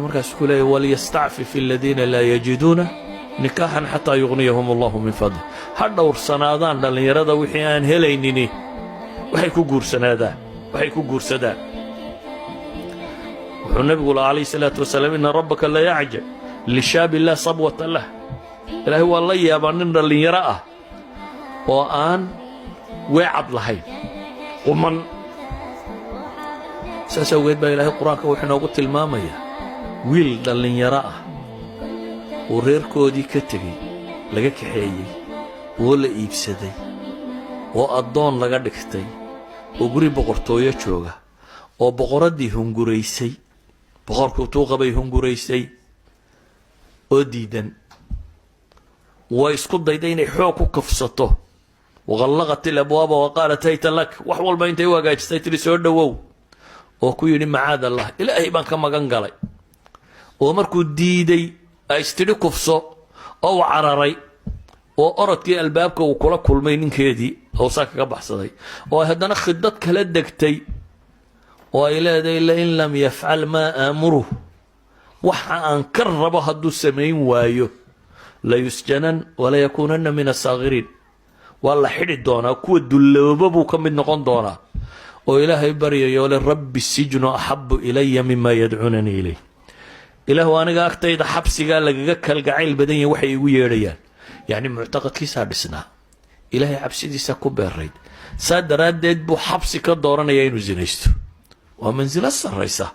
markaas ku leeyahay waliyastacfif aladiina laa yajiduuna nikaaxan xataa yugniyahum allahu min fadli ha dhowrsanaadaan dhallinyarada wixii aan helaynini waxay ku guursadaan wuxuu nebigu lahaa calayhi salaatu wasalaam ina rabbaka la yacjab lishaabi laa sabwata lah ilaahay waa la yaabaa nin dhallinyaro ah oo aan weecad lahayn quman saas awgeed baa ilaahay qur-aanka wuxuu inoogu tilmaamayaa wiil dhallinyaro ah oo reerkoodii ka tegey laga kaxeeyey oo la iibsaday oo addoon laga dhigtay oo guri boqortooyo jooga oo boqoraddii hunguraysay boqorkuu tuuqabay hunguraysay oo diidan way isku dayday inay xoog ku kafsato waqallaqat ilabwaaba wa qaalat hayta lak wax walba intay u hagaajistay tiri soo dhowow oo ku yidhi macaad allah ilaahay baan ka magan galay oo markuu diiday ay istidhi kufso oo u cararay oo orodkii albaabka uu kula kulmay ninkeedii oo saa kaga baxsaday oo ay haddana khidad kala degtay oo ay leedahay lain lam yafcal maa aamuruh waxa aan ka rabo hadduu samayn waayo layusjanan walayakuunanna min asaakhiriin waa la xidhi doonaa kuwa dullooba buu ka mid noqon doonaa oo ilaahay baryayo le rabbi sijnu axabu ilaya mima yadcuunanii ilayh ilaahu aniga agtayda xabsigaa lagaga kalgacayl badan yahay waxay igu yeedhayaan yacni muctaqadkiisaa dhisnaa ilaahay cabsidiisa ku beerayd saa daraaddeed buu xabsi ka dooranayaa inuu sinaysto waa mansilo sarraysa